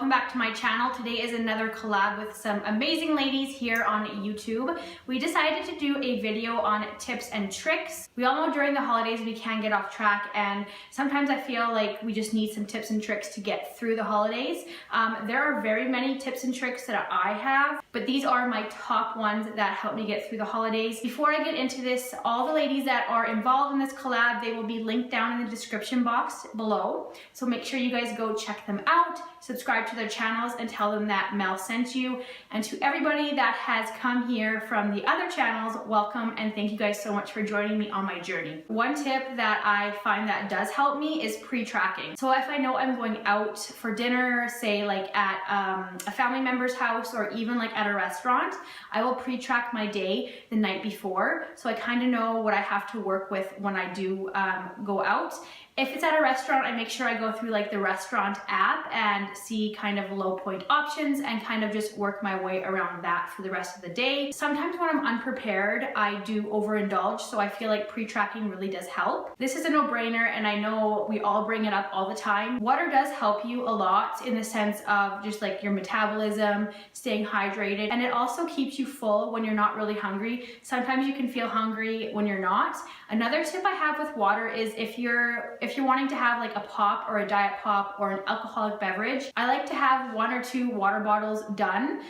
welcome back to my channel. Today is another collab with some amazing ladies here on YouTube. We decided to do a video on tips and tricks. We all know during the holidays we can get off track, and sometimes I feel like we just need some tips and tricks to get through the holidays. There are very many tips and tricks that I have, but these are my top ones that help me get through the holidays. Before I get into this, all the ladies that are involved in this collab, they will be linked down in the description box below. So make sure you guys go check them out, subscribe to their channels, and tell them that Mel sent you. And to everybody that has come here from the other channels, welcome, and thank you guys so much for joining me on my journey. One tip that I find that does help me is pre-tracking. So if I know I'm going out for dinner, say like at a family member's house or even like at a restaurant, I will pre-track my day the night before, so I kind of know what I have to work with when I do go out. If it's at a restaurant, I make sure I go through like the restaurant app and see kind of low point options and kind of just work my way around that for the rest of the day. Sometimes when I'm unprepared, I do overindulge, so I feel like pre-tracking really does help. This is a no-brainer, and I know we all bring it up all the time. Water does help you a lot in the sense of just like your metabolism, staying hydrated, and it also keeps you full when you're not really hungry. Sometimes you can feel hungry when you're not. Another tip I have with water is if you're wanting to have like a pop or a diet pop or an alcoholic beverage, I like to have 1 or 2 water bottles done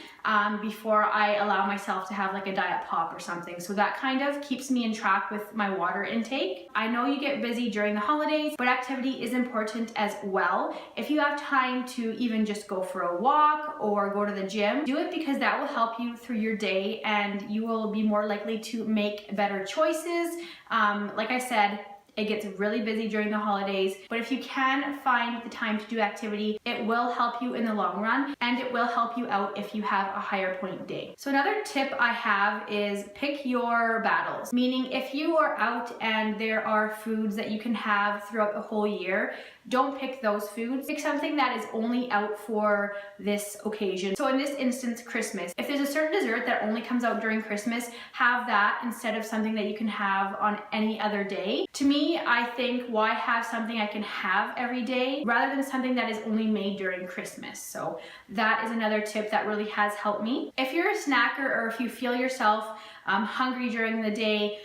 before I allow myself to have like a diet pop or something. So that kind of keeps me in track with my water intake. I know you get busy during the holidays, but activity is important as well. If you have time to even just go for a walk or go to the gym, do it, because that will help you through your day and you will be more likely to make better choices. Like I said, it gets really busy during the holidays, but if you can find the time to do activity, it will help you in the long run, and it will help you out if you have a higher point day. So another tip I have is pick your battles, meaning if you are out and there are foods that you can have throughout the whole year, don't pick those foods. Pick something that is only out for this occasion. So in this instance, Christmas. If there's a certain dessert that only comes out during Christmas, have that instead of something that you can have on any other day. To me, I think, why have something I can have every day rather than something that is only made during Christmas? So that is another tip that really has helped me. If you're a snacker, or if you feel yourself hungry during the day,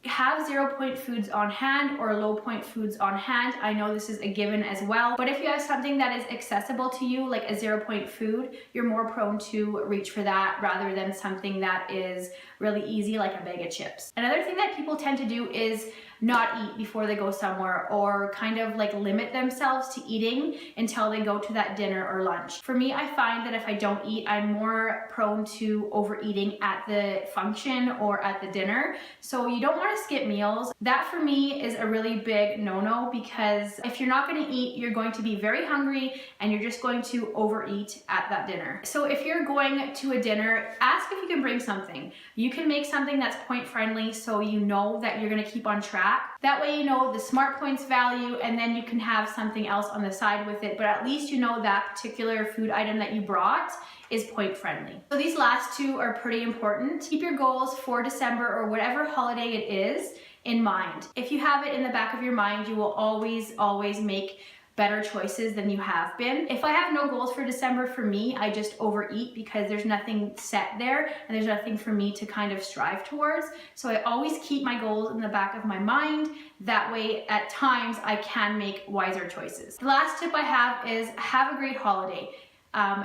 have 0 point foods on hand or low point foods on hand. I know this is a given as well, but if you have something that is accessible to you, like a 0 point food, you're more prone to reach for that rather than something that is really easy, like a bag of chips. Another thing that people tend to do is not eat before they go somewhere, or kind of like limit themselves to eating until they go to that dinner or lunch. For me, I find that if I don't eat, I'm more prone to overeating at the function or at the dinner. So you don't want to skip meals. That for me is a really big no-no, because if you're not going to eat, you're going to be very hungry and you're just going to overeat at that dinner. So if you're going to a dinner, ask if you can bring something. You can make something that's point friendly, so you know that you're going to keep on track. That way you know the smart points value, and then you can have something else on the side with it, but at least you know that particular food item that you brought is point friendly. So these last 2 are pretty important. Keep your goals for December or whatever holiday it is in mind. If you have it in the back of your mind, you will always make better choices than you have been. If I have no goals for December, for me, I just overeat because there's nothing set there and there's nothing for me to kind of strive towards. So I always keep my goals in the back of my mind. That way, at times, I can make wiser choices. The last tip I have is have a great holiday.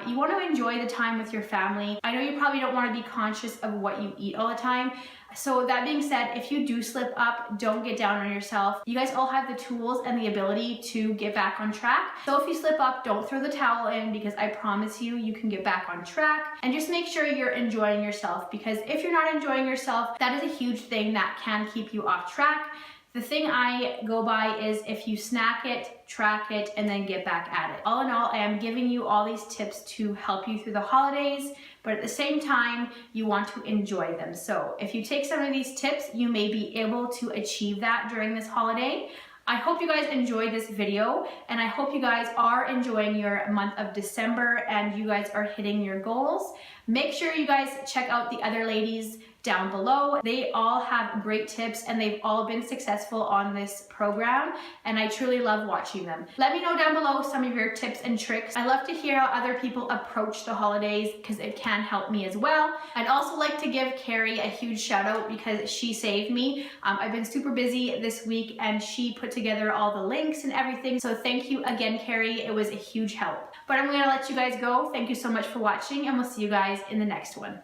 You want to enjoy the time with your family. I know you probably don't want to be conscious of what you eat all the time. So that being said, if you do slip up, don't get down on yourself. You guys all have the tools and the ability to get back on track. So if you slip up, don't throw the towel in, because I promise you, you can get back on track. And just make sure you're enjoying yourself, because if you're not enjoying yourself, that is a huge thing that can keep you off track. The thing I go by is if you snack it, track it, and then get back at it. All in all, I am giving you all these tips to help you through the holidays, but at the same time, you want to enjoy them. So if you take some of these tips, you may be able to achieve that during this holiday. I hope you guys enjoyed this video, and I hope you guys are enjoying your month of December and you guys are hitting your goals. Make sure you guys check out the other ladies' down below. They all have great tips and they've all been successful on this program, and I truly love watching them. Let me know down below some of your tips and tricks. I love to hear how other people approach the holidays because it can help me as well. I'd also like to give Carrie a huge shout out because she saved me. I've been super busy this week and she put together all the links and everything. So thank you again, Carrie. It was a huge help. But I'm gonna let you guys go. Thank you so much for watching and we'll see you guys in the next one.